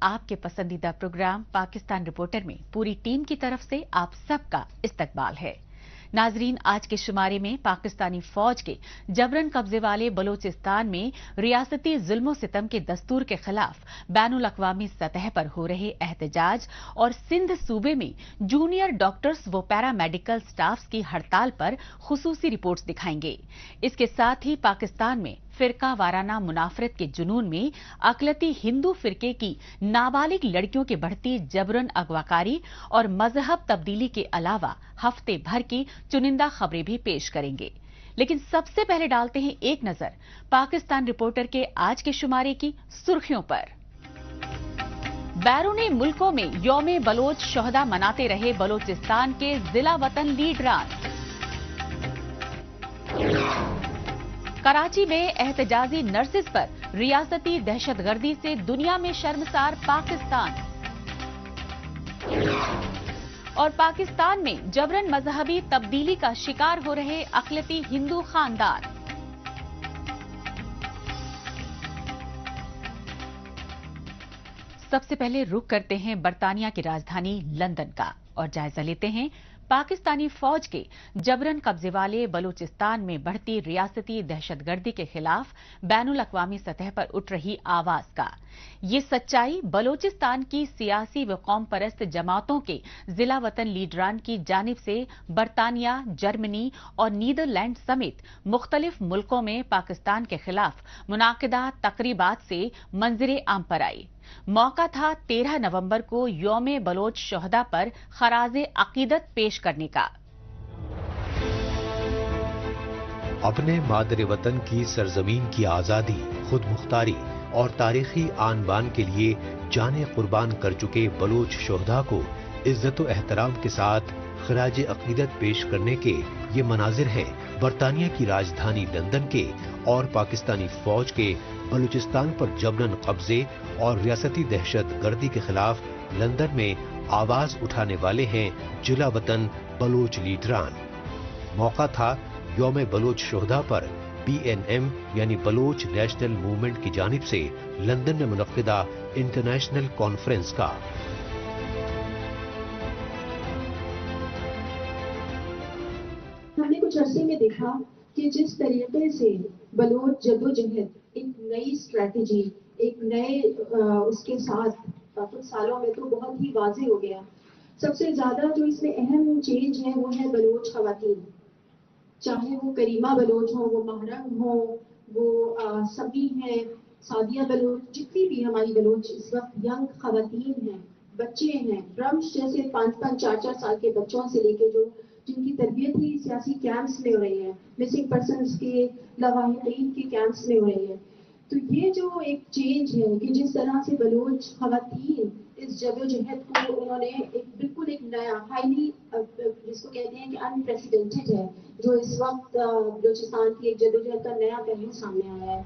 आपके पसंदीदा programme Pakistan reporter में पूरी टीम की तरफ से आप सबका इस्तकबाल है। नाजरीन, आज के शुमारे में पाकिस्तानी फौज के जबरन कब्जे वाले बलोचिस्तान में रियासती जुल्म सितम के दस्तूर के खिलाफ बैनुल अक़वामी सतह पर हो रहे एहतजाज और सिंध सूबे में जूनियर डॉक्टर्स व पैरामेडिकल स्टाफ्स की हड़ताल पर खुसूसी रिपोर्ट्स दिखाएंगे। इसके साथ ही पाकिस्तान में फिरका वाराना मुनाफरत के जुनून में अकलती हिंदू फिरके की नाबालिग लड़कियों के बढ़ती जबरन अगवाकारी और मजहब तब्दीली के अलावा हफ्ते भर की चुनिंदा खबरें भी पेश करेंगे। लेकिन सबसे पहले डालते हैं एक नजर पाकिस्तान रिपोर्टर के आज के शुमारे की सुर्खियों पर। बैरूनी मुल्कों में यौम बलोच शोहदा मनाते रहे बलोचिस्तान के जिला वतन लीडरान। कराची में एहतजाजी नर्सेस पर रियासती दहशतगर्दी से दुनिया में शर्मसार पाकिस्तान। और पाकिस्तान में जबरन मजहबी तब्दीली का शिकार हो रहे अक़लियती हिंदू खानदान। सबसे पहले रुख करते हैं बरतानिया की राजधानी लंदन का और जायजा लेते हैं पाकिस्तानी फौज के जबरन कब्जे वाले बलूचिस्तान में बढ़ती रियासती दहशतगर्दी के खिलाफ बैनुल अक़वामी सतह पर उठ रही आवाज का। ये सच्चाई बलूचिस्तान की सियासी व कौम परस्त जमातों के जिला वतन लीडरान की जानिब से बरतानिया, जर्मनी और नीदरलैंड समेत मुख्तलिफ मुल्कों में पाकिस्तान के खिलाफ मुनाकिदा तकरीबात से मंजरे आम पर आई। मौका था 13 नवंबर को यौम बलोच शोहदा पर खराजे अकीदत पेश करने का। अपने मादर वतन की सरजमीन की आजादी, खुद मुख्तारी और तारीखी आन बान के लिए जाने कुर्बान कर चुके बलोच शोहदा को इज्जत व एहतराम के साथ खराज अकीदत पेश करने के ये मनाजिर हैं बरतानिया की राजधानी लंदन के और पाकिस्तानी फौज के बलूचिस्तान पर जबरन कब्जे और रियासती दहशत गर्दी के खिलाफ लंदन में आवाज उठाने वाले हैं जिला वतन बलोच लीडरान। मौका था यौम बलोच शोहदा पर BNM यानी बलोच नेशनल मूवमेंट की जानिब से लंदन में मुनक्किदा इंटरनेशनल कॉन्फ्रेंस का। हमने कुछ अरसे में देखा कि जिस तरीके से बलोच जदोजहद एक नई स्ट्रेटेजी, एक नए उसके साथ कुछ सालों में तो बहुत ही वाज़ेह हो गया। सबसे ज्यादा जो इसमें अहम चेंज है वो है बलोच खवातीन, चाहे वो करीमा बलोच हो, वो महरम हो, वो सभी हैं, सादिया बलोच, जितनी भी हमारी बलोच इस वक्त यंग खवातीन हैं, बच्चे हैं, रम्श जैसे 5-5, 4-4 साल के बच्चों से लेके जो जिनकी तरबियत ही सियासी कैंप्स में हो रही है, मिसिंग पर्सनस के, लवाहिकीन के कैंप्स में हो रही है। तो ये जो एक चेंज है कि जिस तरह से बलोच खवातीन इस जदोजहद को उन्होंने बिल्कुल एक नया हाईली जिसको कहते हैं कि अनप्रेसिडेंटेड है, जो इस वक्त बलूचिस्तान की एक जदोजहद का नया पहलू सामने आया है।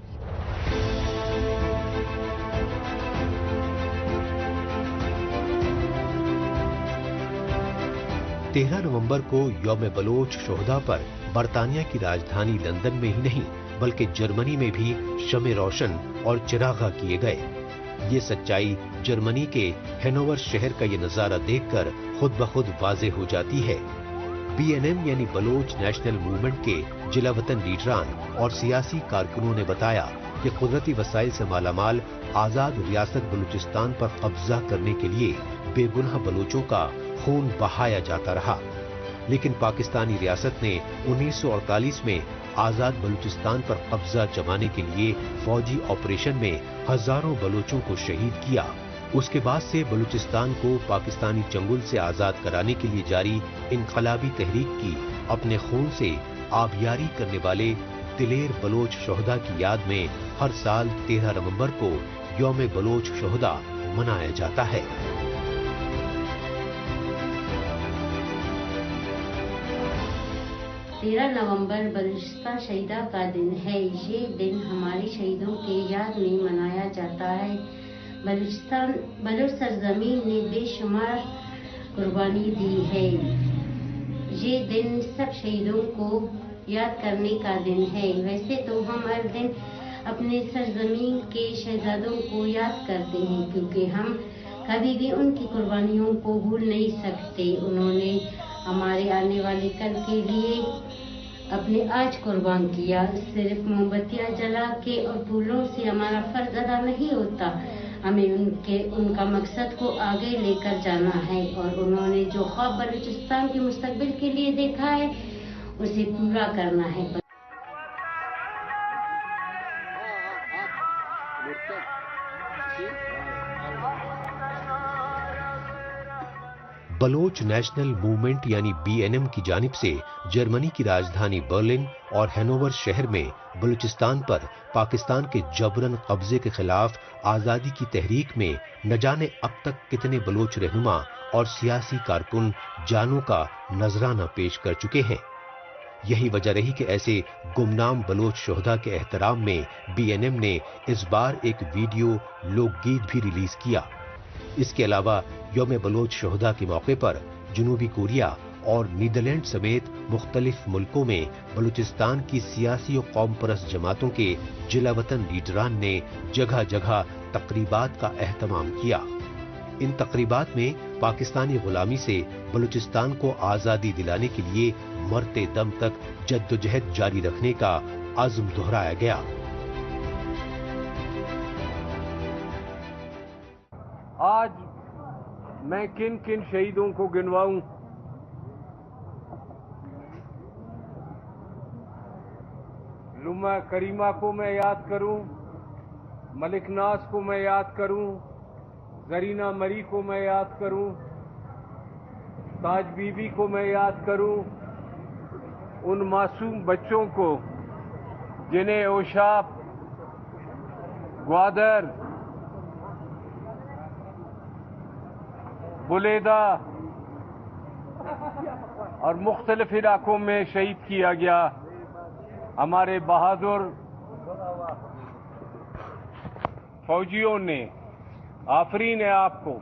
13 नवंबर को यौम बलोच शोहदा पर बरतानिया की राजधानी लंदन में ही नहीं बल्कि जर्मनी में भी शमे रोशन और चिरागा किए गए। ये सच्चाई जर्मनी के हैनोवर शहर का ये नजारा देखकर खुद ब खुद वाज़ेह हो जाती है। BNM यानी बलोच नेशनल मूवमेंट के जिला वतन लीडरान और सियासी कारकुनों ने बताया कि कुदरती वसाइल से मालामाल आजाद रियासत बलूचिस्तान पर कब्जा करने के लिए बेगुनाह बलोचों का खून बहाया जाता रहा, लेकिन पाकिस्तानी रियासत ने 1948 में आजाद बलूचिस्तान पर कब्जा जमाने के लिए फौजी ऑपरेशन में हजारों बलोचों को शहीद किया। उसके बाद से बलूचिस्तान को पाकिस्तानी चंगुल से आजाद कराने के लिए जारी इनकलाबी तहरीक की अपने खून से आबियारी करने वाले दिलेर बलोच शोहदा की याद में हर साल 13 नवंबर को यौम बलोच शोहदा मनाया जाता है। 13 नवंबर बलूचिस्तान शहीदा का दिन है। ये दिन हमारे शहीदों के याद में मनाया जाता है। बलूच सरजमीन ने बेशुमार कुर्बानी दी है। ये दिन सब शहीदों को याद करने का दिन है। वैसे तो हम हर दिन اپنے سرزمین کے شہزادوں کو یاد کرتے ہیں، کیونکہ ہم کبھی بھی ان کی قربانیوں کو بھول نہیں سکتے۔ انہوں نے ہمارے آنے والے کل کے لیے اپنے آج قربان کیا۔ صرف موم بتیاں جلا کے اور پھولوں سے ہمارا فرض ادا نہیں ہوتا، ہمیں ان کا مقصد کو آگے لے کر جانا ہے، اور انہوں نے جو خواب بلوچستان کے مستقبل کے لیے دیکھا ہے اسے پورا کرنا ہے۔ بلوچ نیشنل موومنٹ یعنی BNM کی جانب سے جرمنی کی راجدھانی برلن اور ہینوور شہر میں بلوچستان پر پاکستان کے جبرن قبضے کے خلاف آزادی کی تحریک میں نہ جانے اب تک کتنے بلوچ رہنما اور سیاسی کارکن جانوں کا نذرانہ پیش کر چکے ہیں۔ یہی وجہ رہی کہ ایسے گمنام بلوچ شہداء کے احترام میں BNM نے اس بار ایک ویڈیو لوک گیت بھی ریلیز کیا۔ اس کے علاوہ یوم بلوچ شہداء کے موقع پر جنوبی کوریا اور نیدرلینڈ سمیت مختلف ملکوں میں بلوچستان کی سیاسی و قوم پرست جماعتوں کے جلا وطن لیڈران نے جگہ جگہ تقریبات کا اہتمام کیا۔ ان تقریبات میں پاکستانی غلامی سے بلوچستان کو آزادی دلانے کے لیے مرتے دم تک جدوجہد جاری رکھنے کا عزم دہرایا گیا۔ آج میں کن کن شہیدوں کو گنواؤں؟ لما کریمہ کو میں یاد کروں، ملک ناز کو میں یاد کروں، زرینہ مری کو میں یاد کروں، تاج بی بی کو میں یاد کروں، ان معصوم بچوں کو جنہیں اوشاپ، گوادر، بلیدہ اور مختلف علاقوں میں شہید کیا گیا۔ ہمارے بہادر فوجیوں نے، آفرین ہے آپ کو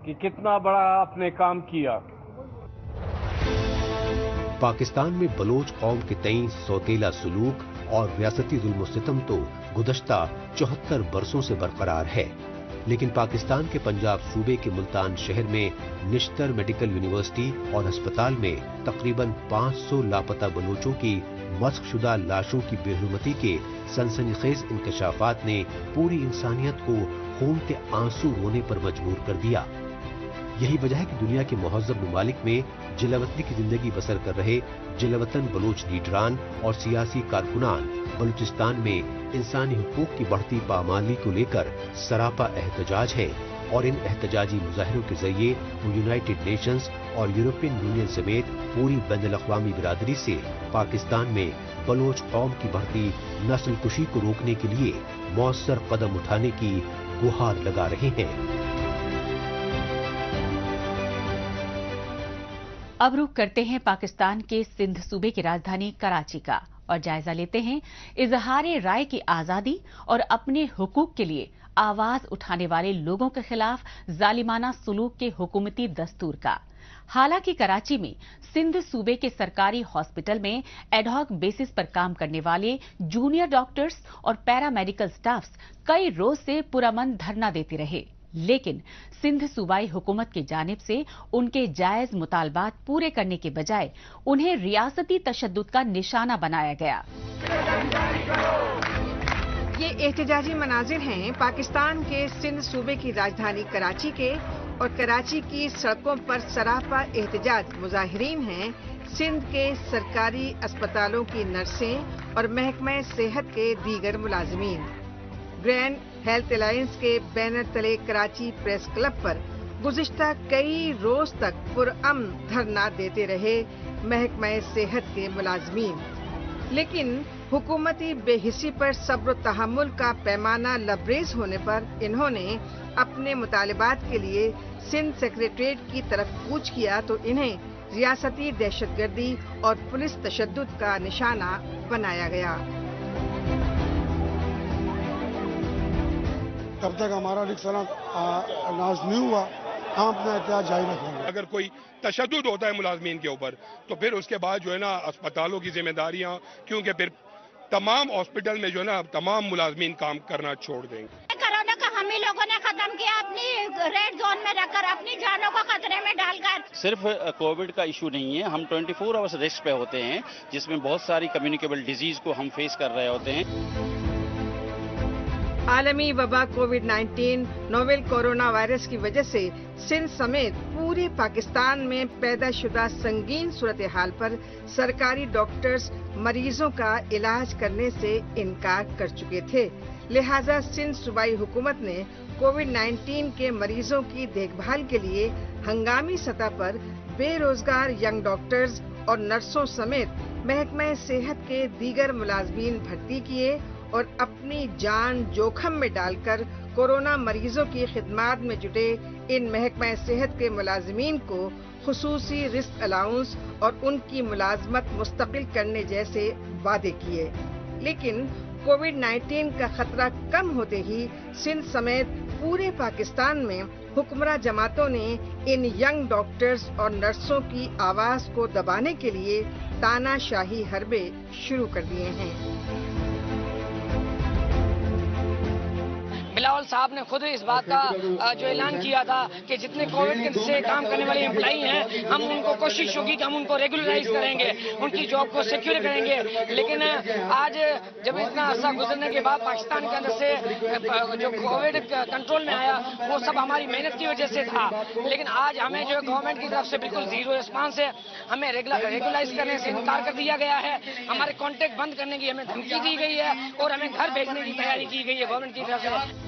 کہ کتنا بڑا آپ نے کام کیا۔ پاکستان میں بلوچ قوم کے تئیں سوتیلا سلوک اور ریاستی ظلم و ستم تو گزشتہ 74 برسوں سے برقرار ہے، لیکن پاکستان کے پنجاب صوبے کے ملتان شہر میں نشتر میڈیکل یونیورسٹی اور ہسپتال میں تقریباً 500 لاپتہ بلوچوں کی مسخ شدہ لاشوں کی بے حرمتی کے سنسنی خیز انکشافات نے پوری انسانیت کو خون کے آنسو رونے پر مجبور کر دیا۔ یہی وجہ ہے کہ دنیا کے مہذب ممالک میں جلاوطنی کی زندگی بسر کر رہے جلاوطن بلوچ لیڈران اور سیاسی کارکنان بلوچستان میں انسانی حقوق کی بڑھتی پامالی کو لے کر سراپا احتجاج ہے، اور ان احتجاجی مظاہروں کے ذریعے وہ یونائٹڈ نیشنز اور یورپین یونین سمیت پوری بین الاقوامی برادری سے پاکستان میں بلوچ قوم کی بڑھتی نسل کشی کو روکنے کے لیے مؤثر قدم اٹھانے کی گہار لگا رہے ہیں۔ اب رخ کرتے ہیں پاکستان کے سندھ صوبے کی راجدھانی کراچی کا اور جائزہ لیتے ہیں اظہار رائے کی آزادی اور اپنے حقوق کے لیے آواز اٹھانے والے لوگوں کے خلاف ظالمانہ سلوک کے حکومتی دستور کا۔ حالانکہ کراچی میں سندھ صوبے کے سرکاری ہاسپٹل میں ایڈ ہاک بیسس پر کام کرنے والے جونیئر ڈاکٹرز اور پیرا میڈیکل سٹافز کئی روز سے پرامن دھرنا دیتے رہے، لیکن سندھ صوبائی حکومت کی جانب سے ان کے جائز مطالبات پورے کرنے کے بجائے انہیں ریاستی تشدد کا نشانہ بنایا گیا۔ یہ احتجاجی مناظر ہیں پاکستان کے سندھ صوبے کی راجدھانی کراچی کے، اور کراچی کی سڑکوں پر سراپا احتجاج مظاہرین ہیں سندھ کے سرکاری اسپتالوں کی نرسیں اور محکمہ صحت کے دیگر ملازمین۔ گرینڈ ہیلتھ الائنس کے بینر تلے کراچی پریس کلب پر گزشتہ کئی روز تک پرامن دھرنا دیتے رہے محکمہ صحت کے ملازمین، لیکن حکومتی بے حسی پر صبر و تحمل کا پیمانہ لبریز ہونے پر انہوں نے اپنے مطالبات کے لیے سندھ سیکریٹریٹ کی طرف کوچ کیا تو انہیں ریاستی دہشت گردی اور پولیس تشدد کا نشانہ بنایا گیا۔ تب تک ہمارا ناز نہیں ہوا، ہم اپنا احتجاج جاری رکھیں گے۔ اگر کوئی تشدد ہوتا ہے ملازمین کے اوپر تو پھر اس کے بعد جو ہے نا اسپتالوں کی ذمہ داریاں، کیونکہ پھر तमाम हॉस्पिटल में जो है ना तमाम मुलाजमीन काम करना छोड़ देंगे। कोरोना का हम ही लोगों ने खत्म किया, अपनी रेड जोन में रखकर, अपनी जानों को खतरे में डालकर। सिर्फ कोविड का इशू नहीं है, हम 24 आवर्स रेस्ट पे होते हैं, जिसमें बहुत सारी कम्युनिकेबल डिजीज को हम फेस कर रहे होते हैं। आलमी वबा कोविड-19 नोवेल कोरोना वायरस की वजह से सिंध समेत पूरे पाकिस्तान में पैदा शुदा संगीन सूरत हाल पर सरकारी डॉक्टर्स मरीजों का इलाज करने से इनकार कर चुके थे। लिहाजा सिंध सूबाई हुकूमत ने कोविड-19 के मरीजों की देखभाल के लिए हंगामी सतह पर बेरोजगार यंग डॉक्टर्स और नर्सों समेत महकमा सेहत के दीगर मुलाजमीन भर्ती किए और अपनी जान जोखम में डालकर कोरोना मरीजों की खिदमत में जुटे इन महकमा सेहत के मुलाजमीन को खुसूसी रिस्क अलाउंस और उनकी मुलाजमत मुस्तकिल करने जैसे वादे किए। लेकिन कोविड-19 का खतरा कम होते ही सिंध समेत पूरे पाकिस्तान में हुक्मरां जमातों ने इन यंग डॉक्टर्स और नर्सों की आवाज को दबाने के लिए तानाशाही हरबे शुरू कर दिए हैं। बिलावल साहब ने खुद इस बात का जो ऐलान किया था कि जितने कोविड से काम करने वाले एम्प्लॉई हैं, हम उनको कोशिश होगी कि हम उनको रेगुलराइज करेंगे, उनकी जॉब को सिक्योर करेंगे। लेकिन आज जब इतना अर्सा गुजरने के बाद पाकिस्तान के अंदर से जो कोविड कंट्रोल में आया, वो सब हमारी मेहनत की वजह से था। लेकिन आज हमें जो गवर्नमेंट की तरफ से बिल्कुल जीरो रिस्पांस है, हमें रेगुलाइज करने से इनकार कर दिया गया है, हमारे कॉन्टेक्ट बंद करने की हमें धमकी दी गई है और हमें घर भेजने की तैयारी की गई है गवर्नमेंट की तरफ से।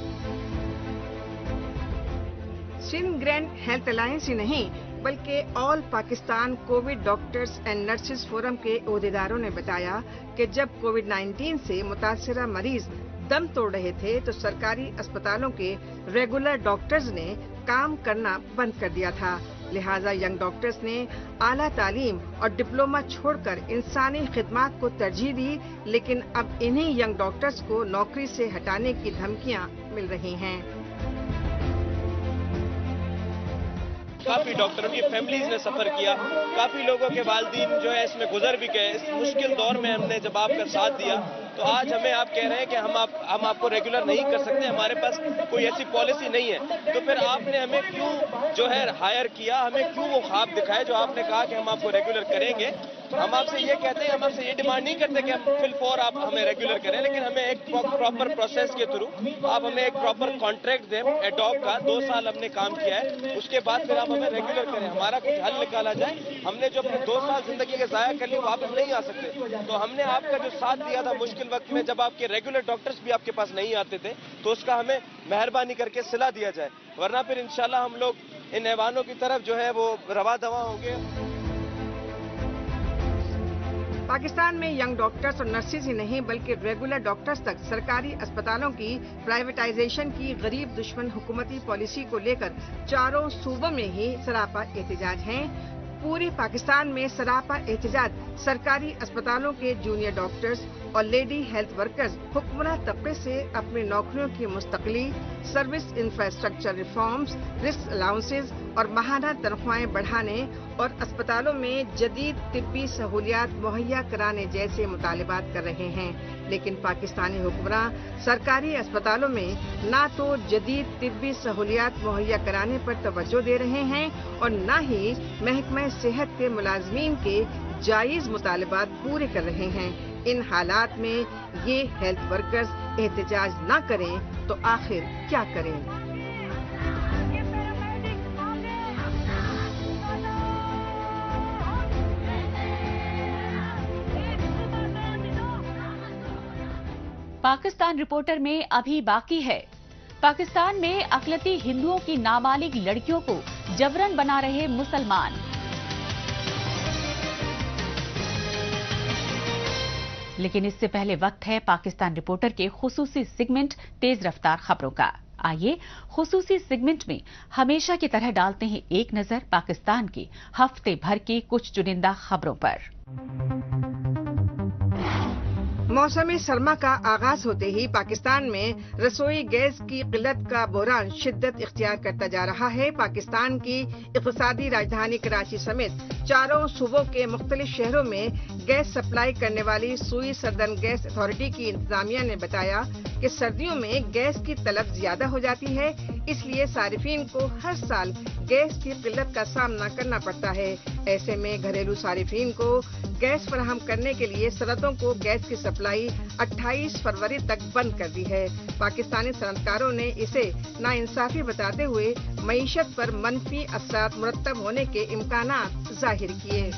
सिंध ग्रैंड हेल्थ अलायंस ही नहीं बल्कि all Pakistan Covid doctors and nurses forum के ओहदेदारों ने बताया कि जब कोविड-19 से मुतासरा मरीज दम तोड़ रहे थे तो सरकारी अस्पतालों के रेगुलर डॉक्टर्स ने काम करना बंद कर दिया था। लिहाजा यंग डॉक्टर्स ने आला तालीम और डिप्लोमा छोड़कर इंसानी खिदमत को तरजीह दी। लेकिन अब इन्हीं यंग डॉक्टर्स को नौकरी से हटाने की धमकियां मिल रही हैं। काफी डॉक्टरों की फैमिलीज ने सफर किया, काफी लोगों के वालिदीन जो है इसमें गुजर भी गए। इस मुश्किल दौर में हमने जब आपका साथ दिया तो आज हमें आप कह रहे हैं कि हम आपको रेगुलर नहीं कर सकते, हमारे पास कोई ऐसी पॉलिसी नहीं है। तो फिर आपने हमें क्यों जो है हायर किया, हमें क्यों वो ख्वाब दिखाए जो आपने कहा कि हम आपको रेगुलर करेंगे। हम आपसे ये कहते हैं, हम आपसे ये डिमांड नहीं करते कि हम फिल फॉर आप हमें रेगुलर करें, लेकिन हमें एक प्रॉपर प्रोसेस के थ्रू आप हमें एक प्रॉपर कॉन्ट्रैक्ट दें एडॉक का। 2 साल हमने काम किया है, उसके बाद फिर आप हमें रेगुलर करें, हमारा कुछ हल निकाला जाए। हमने जो अपने 2 साल जिंदगी के जाया कर ली वापस नहीं आ सकते। तो हमने आपका जो साथ दिया था मुश्किल वक्त में, जब आपके रेगुलर डॉक्टर्स भी आपके पास नहीं आते थे, तो उसका हमें मेहरबानी करके सिला दिया जाए, वरना फिर इंशाल्लाह हम लोग इन ऐवानों की तरफ जो है वो रवा दवा होंगे। पाकिस्तान में यंग डॉक्टर्स और नर्सेज ही नहीं बल्कि रेगुलर डॉक्टर्स तक सरकारी अस्पतालों की प्राइवेटाइजेशन की गरीब दुश्मन हुकूमती पॉलिसी को लेकर चारों सूबों में ही सरापा एहतजाज हैं। पूरे पाकिस्तान में सरापा एहतजाज सरकारी अस्पतालों के जूनियर डॉक्टर्स और लेडी हेल्थ वर्कर्स हुक्मरां तबके से अपनी नौकरियों की मुस्तकली, service infrastructure reforms, risk allowances और माहाना तनख्वाहें बढ़ाने और अस्पतालों में जदीद तिब्बी सहूलियात मुहैया कराने जैसे मुतालिबात कर रहे हैं। लेकिन पाकिस्तानी हुक्मरां सरकारी अस्पतालों में ना तो जदीद तिब्बी सहूलियात मुहैया कराने पर तवज्जो दे रहे हैं और न ही महकमा सेहत के मुलाजमीन के जायज मुतालिबात पूरे कर रहे हैं। इन हालात में ये हेल्थ वर्कर्स एहतजाज न करें तो आखिर क्या करें? पाकिस्तान रिपोर्टर में अभी बाकी है। पाकिस्तान में अकलती हिंदुओं की नाबालिग लड़कियों को जबरन बना रहे मुसलमान। लेकिन इससे पहले वक्त है पाकिस्तान रिपोर्टर के खुसूसी सेगमेंट तेज रफ्तार खबरों का। आइए खुसूसी सेगमेंट में हमेशा की तरह डालते हैं एक नजर पाकिस्तान की हफ्ते भर की कुछ चुनिंदा खबरों पर। मौसम सरमा का आगाज होते ही पाकिस्तान में रसोई गैस की किल्लत का बहरान शिद्दत इख्तियार करता जा रहा है। पाकिस्तान की इक़्तिसादी राजधानी कराची समेत चारों सूबों के मुख्तलिफ शहरों में गैस सप्लाई करने वाली सुई सर्दर्न गैस अथॉरिटी की इंतजामिया ने बताया कि सर्दियों में गैस की तलब ज्यादा हो जाती है, इसलिए सारिफीन को हर साल गैस की किल्लत का सामना करना पड़ता है। ऐसे में घरेलू सारिफीन को गैस फराहम करने के लिए सरहदों को गैस की सप्लाई 28 फरवरी तक बंद कर दी है। पाकिस्तानी सनअतकारों ने इसे नाइंसाफी बताते हुए मईशत पर मनफी असरात मुरत्तब होने के इम्कानात जाहिर किए।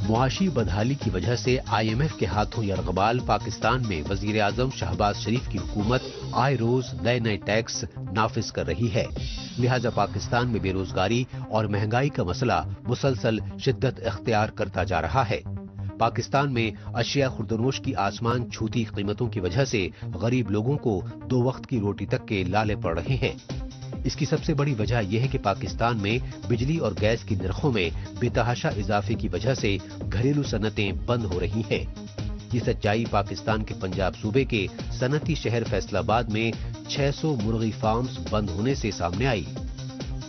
मुआशी बदहाली की वजह से IMF के हाथों यरगबाल पाकिस्तान में वजीर आजम शहबाज शरीफ की हुकूमत आए रोज नए नए टैक्स नाफिज कर रही है। लिहाजा पाकिस्तान में बेरोजगारी और महंगाई का मसला मुसलसल शिद्दत इख्तियार करता जा रहा है। पाकिस्तान में अशिया खुर्दनोश की आसमान छूती कीमतों की वजह से गरीब लोगों को 2 वक्त की रोटी तक के लाले पड़ रहे हैं। इसकी सबसे बड़ी वजह यह है कि पाकिस्तान में बिजली और गैस की नरखों में बेतहाशा इजाफे की वजह से घरेलू सनतें बंद हो रही हैं। ये सच्चाई पाकिस्तान के पंजाब सूबे के सनती शहर फैसलाबाद में 600 मुर्गी फार्म्स बंद होने से सामने आई।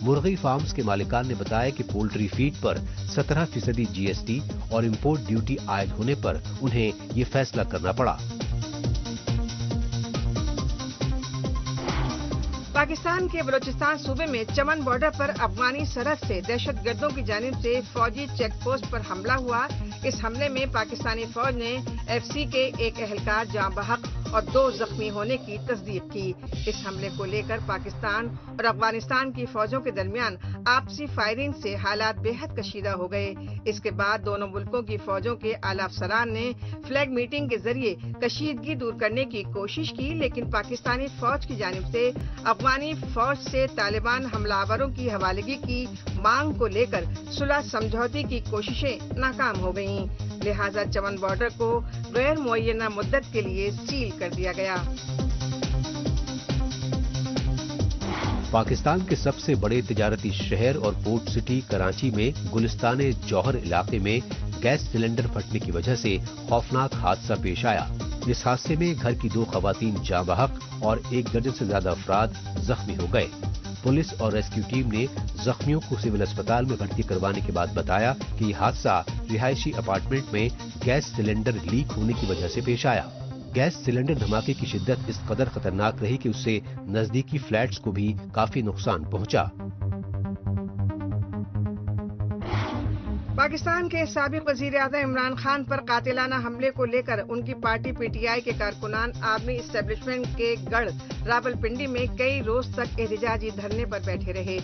मुर्गी फार्म्स के मालिकान ने बताया कि पोल्ट्री फीड पर 17% GST और इम्पोर्ट ड्यूटी आयद होने पर उन्हें ये फैसला करना पड़ा। पाकिस्तान के बलोचिस्तान सूबे में चमन बॉर्डर पर अफगानी सरहद से दहशतगर्दों की जानिब से फौजी चेक पोस्ट पर हमला हुआ। इस हमले में पाकिस्तानी फौज ने FC के एक एहलकार जाँ बहक और 2 जख्मी होने की तस्दीक की। इस हमले को लेकर पाकिस्तान और अफगानिस्तान की फौजों के दरमियान आपसी फायरिंग से हालात बेहद कशीदा हो गए। इसके बाद दोनों मुल्कों की फौजों के आला अफसरान ने फ्लैग मीटिंग के जरिए कशीदगी दूर करने की कोशिश की, लेकिन पाकिस्तानी फौज की जानिब से अफगानी फौज से तालिबान हमलावरों की हवालगी की मांग को लेकर सुलह समझौते की कोशिशें नाकाम हो गईं। लिहाजा चमन बॉर्डर को गैर मुअय्यना मुद्दत के लिए सील कर दिया गया। पाकिस्तान के सबसे बड़े तिजारती शहर और पोर्ट सिटी कराची में गुलिस्तान जौहर इलाके में गैस सिलेंडर फटने की वजह से खौफनाक हादसा पेश आया। इस हादसे में घर की 2 खवातीन जाँ बहक और 1 दर्जन से ज्यादा अफराद जख्मी हो गए। पुलिस और रेस्क्यू टीम ने जख्मियों को सिविल अस्पताल में भर्ती करवाने के बाद बताया कि ये हादसा रिहायशी अपार्टमेंट में गैस सिलेंडर लीक होने की वजह से पेश आया। गैस सिलेंडर धमाके की शिद्दत इस कदर खतरनाक रही कि उससे नजदीकी फ्लैट्स को भी काफी नुकसान पहुंचा। पाकिस्तान के साबिक वजीर आज़म इमरान खान पर कातिलाना हमले को लेकर उनकी पार्टी PTI के कारकुनान आर्मी इस्टेब्लिशमेंट के गढ़ रावलपिंडी में कई रोज तक एहतजाजी धरने पर बैठे रहे।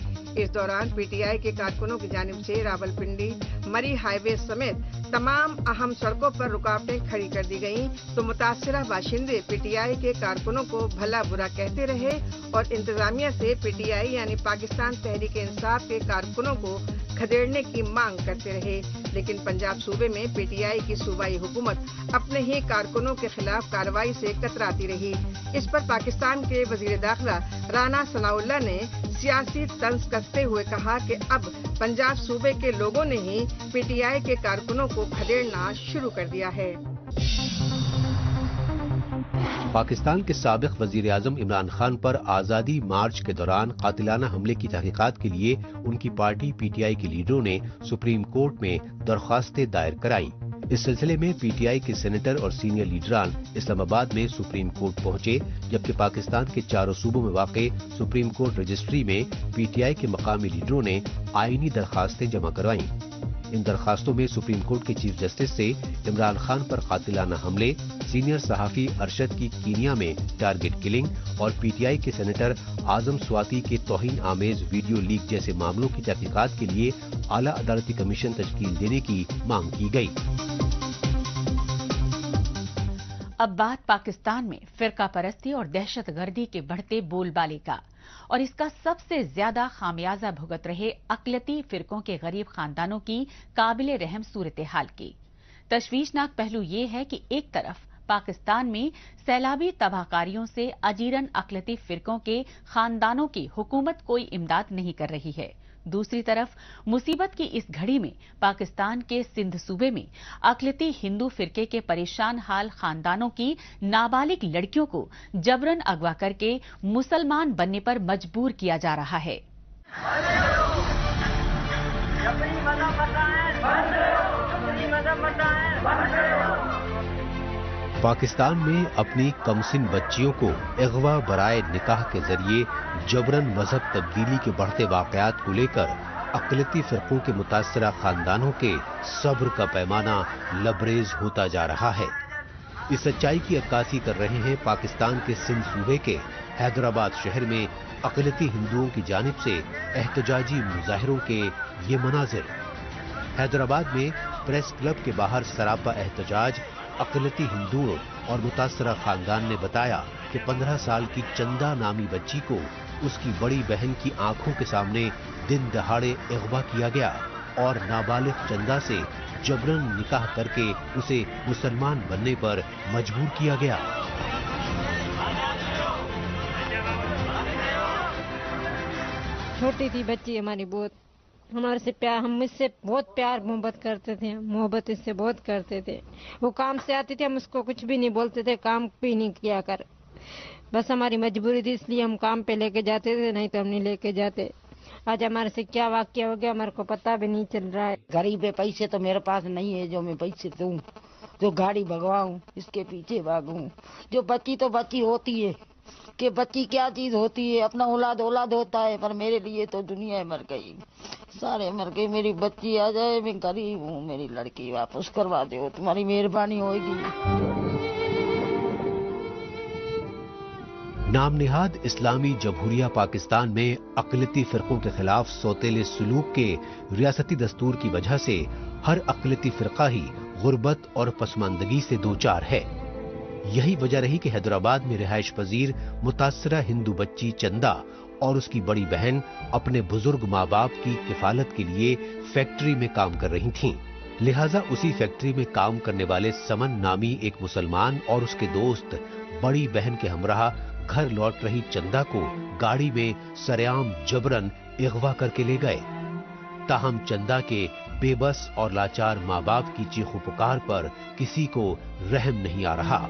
इस दौरान PTI के कारकुनों की जानिब से रावलपिंडी मरी हाईवे समेत तमाम अहम सड़कों पर रुकावटें खड़ी कर दी गयीं, तो मुतासिरा बाशिंदे PTI के कारकुनों को भला बुरा कहते रहे और इंतजामिया से PTI यानी पाकिस्तान तहरीक इंसाफ के कारकुनों को खदेड़ने की मांग करते रहे। लेकिन पंजाब सूबे में PTI की सूबाई हुकूमत अपने ही कारकुनों के खिलाफ कार्रवाई से कतराती रही। इस पर पाकिस्तान के वजीर दाखिला राना सनाउल्लाह ने सियासी तंज कसते हुए कहा कि अब पंजाब सूबे के लोगों ने ही PTI के कारकुनों को खदेड़ना शुरू कर दिया है। पाकिस्तान के साबिक वजीर आजम इमरान खान पर आजादी मार्च के दौरान कातिलाना हमले की तहकीकात के लिए उनकी पार्टी PTI के लीडरों ने सुप्रीम कोर्ट में दरख्वास्तें दायर कराई। इस सिलसिले में PTI के सेनेटर और सीनियर लीडरान इस्लामाबाद में सुप्रीम कोर्ट पहुंचे, जबकि पाकिस्तान के चारों सूबों में वाक़े सुप्रीम कोर्ट रजिस्ट्री में PTI के मकामी लीडरों ने आईनी दरखास्तें जमा करवाईं। इन दरखास्तों में सुप्रीम कोर्ट के चीफ जस्टिस से इमरान खान पर कातिलाना हमले, सीनियर सहाफी अरशद की कीनिया में टारगेट किलिंग और PTI के सेनेटर आजम स्वाति के तौहीन आमेज वीडियो लीक जैसे मामलों की तहकीकात के लिए आला अदालती कमीशन तश्कील देने की मांग की गई। अब बात पाकिस्तान में फिरका परस्ती और दहशतगर्दी के बढ़ते बोलबाले का और इसका सबसे ज्यादा खामियाजा भुगत रहे अक़लियती फिरकों के गरीब खानदानों की काबिल रहम सूरत हाल की। तशवीशनाक पहलू ये है कि एक तरफ पाकिस्तान में सैलाबी तबाहकारियों से अजीरन अक़लियती फिरकों के खानदानों की हुकूमत कोई इमदाद नहीं कर रही है, दूसरी तरफ मुसीबत की इस घड़ी में पाकिस्तान के सिंध सूबे में अक़लियती हिंदू फिरके के परेशान हाल खानदानों की नाबालिग लड़कियों को जबरन अगवा करके मुसलमान बनने पर मजबूर किया जा रहा है। पाकिस्तान में अपनी कमसिन बच्चियों को अगवा बराए निकाह के जरिए जबरन मजहब तब्दीली के बढ़ते वाकयात को लेकर अक़लियती फ़िरक़ों के मुतासरा खानदानों के सब्र का पैमाना लबरेज होता जा रहा है। इस सच्चाई की अक्कासी कर रहे हैं पाकिस्तान के सिंध सूबे के हैदराबाद शहर में अक़लियती हिंदुओं की जानिब से एहतजाजी मुजाहिरों के ये मनाजिर। हैदराबाद में प्रेस क्लब के बाहर सरापा एहतजाज अक़लियती हिंदुओं और मुतासरा खानदान ने बताया कि 15 साल की चंदा नामी बच्ची को उसकी बड़ी बहन की आंखों के सामने दिन दहाड़े अगवा किया गया और नाबालिग चंदा से जबरन निकाह करके उसे मुसलमान बनने पर मजबूर किया गया। छोटी थी बच्ची हमारी, बहुत हमारे से प्यार, हम इससे बहुत प्यार मोहब्बत करते थे, मोहब्बत इससे बहुत करते थे। वो काम से आती थी, हम उसको कुछ भी नहीं बोलते थे, काम भी नहीं किया कर, बस हमारी मजबूरी थी इसलिए हम काम पे लेके जाते थे, नहीं तो हम नहीं लेके जाते। आज हमारे से क्या वाकया हो गया हमारे को पता भी नहीं चल रहा है। गरीब है, पैसे तो मेरे पास नहीं है जो मैं पैसे दूं, जो गाड़ी भगवाऊं, इसके पीछे भागूं। जो बच्ची तो बच्ची होती है कि बच्ची क्या चीज होती है, अपना औलाद औलाद होता है, पर मेरे लिए तो दुनिया मर गई, सारे मर गए। मेरी बच्ची आ जाए, मैं गरीब हूँ, मेरी लड़की वापस करवा दो, तुम्हारी मेहरबानी होगी। नाम निहाद इस्लामी जमहूरिया पाकिस्तान में अक़लियती फ़िरक़ों के खिलाफ सौतेले सलूक के रियासती दस्तूर की वजह से हर अक़लियती फ़िरक़ा ही गुर्बत और पसमानदगी से दो चार है। यही वजह रही कि हैदराबाद में रिहाइश पजीर मुतासरा हिंदू बच्ची चंदा और उसकी बड़ी बहन अपने बुजुर्ग माँ बाप की किफालत के लिए फैक्ट्री में काम कर रही थीं। लिहाजा उसी फैक्ट्री में काम करने वाले समन नामी एक मुसलमान और उसके दोस्त बड़ी बहन के हमराह घर लौट रही चंदा को गाड़ी में सरेआम जबरन अगवा करके ले गए। ताहम चंदा के बेबस और लाचार माँ बाप की चीखों पुकार पर किसी को रहम नहीं आ रहा।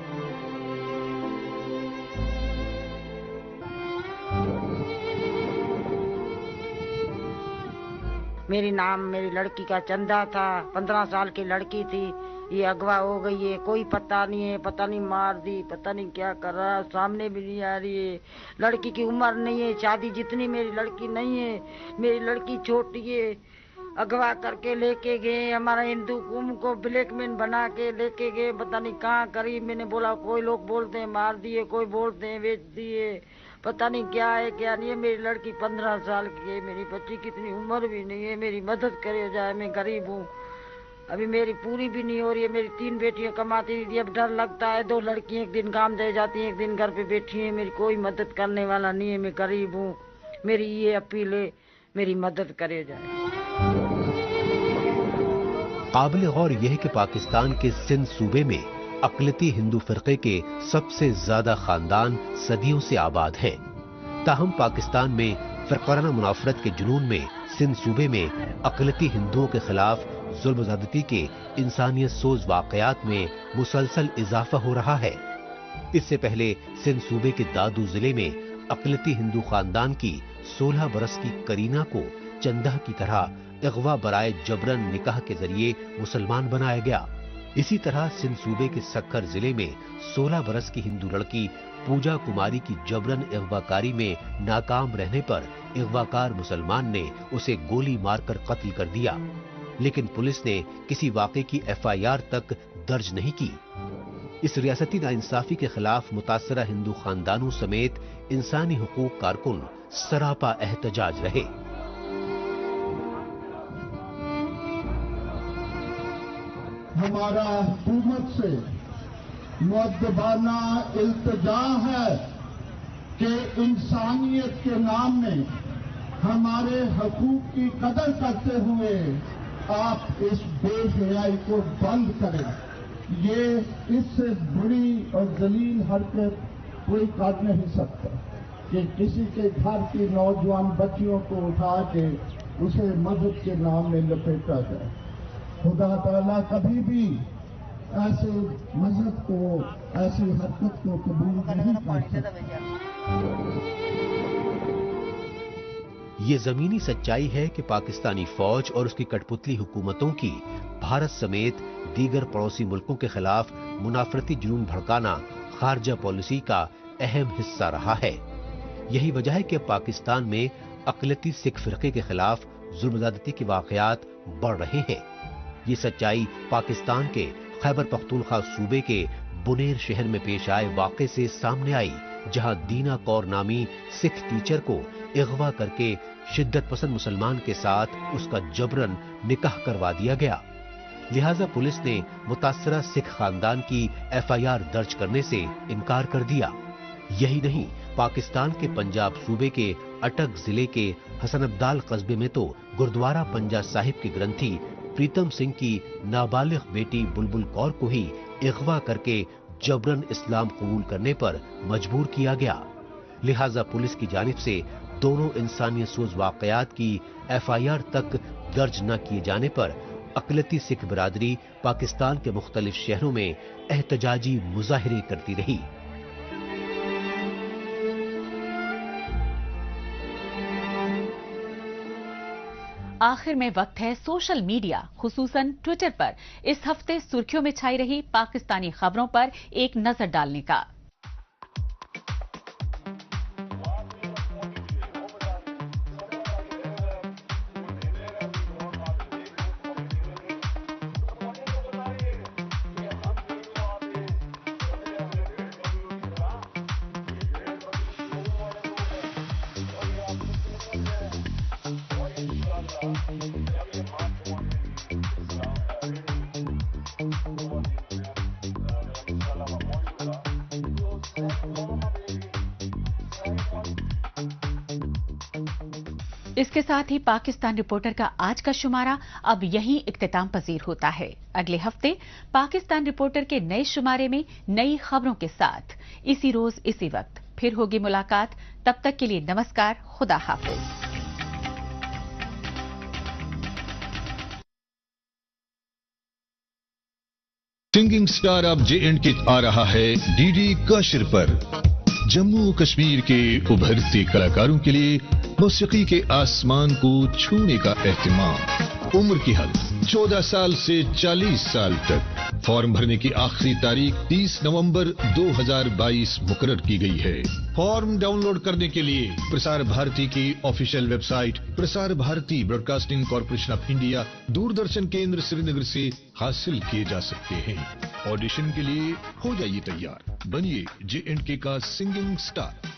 मेरी नाम मेरी लड़की का चंदा था, 15 साल की लड़की थी, ये अगवा हो गई है, कोई पता नहीं है, पता नहीं मार दी, पता नहीं क्या कर रहा है, सामने भी नहीं आ रही है। लड़की की उम्र नहीं है, शादी जितनी मेरी लड़की नहीं है, मेरी लड़की छोटी है। अगवा करके लेके गए, हमारा हिंदू कुम को ब्लैकमेन बना के लेके गए, पता नहीं कहाँ करी। मैंने बोला, कोई लोग बोलते हैं मार दिए, कोई बोलते हैं बेच दिए, पता नहीं क्या है क्या नहीं है। मेरी लड़की 15 साल की है, मेरी बच्ची कितनी उम्र भी नहीं है, मेरी मदद करे जाए, मैं गरीब हूँ, अभी मेरी पूरी भी नहीं हो रही है। मेरी 3 बेटियां कमाती थी, अब डर लगता है, 2 लड़कियां एक दिन काम दे जाती हैं, एक दिन घर पे बैठी हैं, मेरी कोई मदद करने वाला नहीं है, मैं गरीब हूँ। मेरी ये अपील है, मेरी मदद करे जाए। काबिल गौर यह है कि पाकिस्तान के सिंध सूबे में अक़लियती हिंदू फ़िरक़े के सबसे ज्यादा खानदान सदियों से आबाद हैं। ताहम पाकिस्तान में फ़िरक़ाना मुनाफ़रत के जुनून में सिंध सूबे में अक़लियती हिंदुओं के खिलाफ जुल्म ज़्यादती के इंसानियत सोज वाक़यात में मुसलसल इजाफा हो रहा है। इससे पहले सिंध सूबे के दादू जिले में अक़लियती हिंदू खानदान की 16 बरस की करीना को चंदा की तरह अगवा बराए जबरन निकाह के जरिए मुसलमान बनाया गया। इसी तरह सिंध सूबे के सक्खर जिले में 16 बरस की हिंदू लड़की पूजा कुमारी की जबरन अगवाकारी में नाकाम रहने पर अगवाकार मुसलमान ने उसे गोली मारकर कत्ल कर दिया, लेकिन पुलिस ने किसी वाक़े की FIR तक दर्ज नहीं की। इस रियासती नाइंसाफी के खिलाफ मुतासरा हिंदू खानदानों समेत इंसानी हुकूक कारकुन सरापा एहतजाज रहे। हमारा हुकूमत से मुअद्दबाना इल्तिजा है कि इंसानियत के नाम में हमारे हकूक की कदर करते हुए आप इस बेहयाई को बंद करें। ये इससे बड़ी और जलील हरकत कोई कर नहीं सकता कि किसी के घर की नौजवान बच्चियों को उठा के اسے مذہب کے نام میں لپیٹا جائے. خدا تعالیٰ کبھی بھی ایسے مذہب کو، ایسی حرکت کو قبول نہیں کر سکتا. یہ زمینی سچائی ہے کہ پاکستانی فوج اور اس کی کٹ پتلی حکومتوں کی بھارت سمیت دیگر پڑوسی ملکوں کے خلاف منافرتی جنون بھڑکانا خارجہ پالیسی کا اہم حصہ رہا ہے. یہی وجہ ہے کہ پاکستان میں اقلیتی سکھ فرقے کے خلاف ظلم زیادتی کے واقعات بڑھ رہے ہیں. یہ سچائی پاکستان کے خیبر پختونخوا صوبے کے بنیر شہر میں پیش آئے واقعے سے سامنے آئی، جہاں دینا کور نامی سکھ ٹیچر کو اغوا کر کے شدت پسند مسلمان کے ساتھ اس کا جبرن نکاح کروا دیا گیا. لہذا پولیس نے متاثرہ سکھ خاندان کی FIR درج کرنے سے انکار کر دیا. یہی نہیں، پاکستان کے پنجاب صوبے کے اٹک ضلع کے حسن ابدال قصبے میں تو گردوارہ پنجا صاحب کے گرنتھی پریتم سنگھ کی نابالغ بیٹی بلبل کور کو ہی اغوا کر کے جبرن اسلام قبول کرنے پر مجبور کیا گیا. لہذا پولیس کی جانب سے دونوں انسانیت سوز واقعات کی FIR تک درج نہ کیے جانے پر اقلیتی سکھ برادری پاکستان کے مختلف شہروں میں احتجاجی مظاہرے کرتی رہی. آخر میں وقت ہے سوشل میڈیا خصوصاً ٹویٹر پر اس ہفتے سرخیوں میں چھائی رہی پاکستانی خبروں پر ایک نظر ڈالنے کا. اس کے ساتھ ہی پاکستان رپورٹر کا آج کا شمارہ اب یہیں اختتام پذیر ہوتا ہے. اگلے ہفتے پاکستان رپورٹر کے نئے شمارے میں نئی خبروں کے ساتھ اسی روز اسی وقت پھر ہوگی ملاقات. تب تک کے لیے نمسکار، خدا حافظ. سنگنگ سٹار اب JNK آ رہا ہے DD کاشر پر. جموں کشمیر کے ابھرتے کلاکاروں کے لیے موسیقی کے آسمان کو چھونے کا اہتمام. عمر کی حد 14 سال سے 40 سال تک. فارم بھرنے کی آخری تاریخ 30 نومبر 2022 مقرر کی گئی ہے. فارم ڈاؤن لوڈ کرنے کے لیے پرسار بھارتی کی official web site Prasar Bharati broadcasting corporation of India Doordarshan Kendra Srinagar سے حاصل کیے جا سکتے ہیں. آڈیشن کے لیے ہو جائیے تیار، بنیے JNK کا سنگنگ سٹار.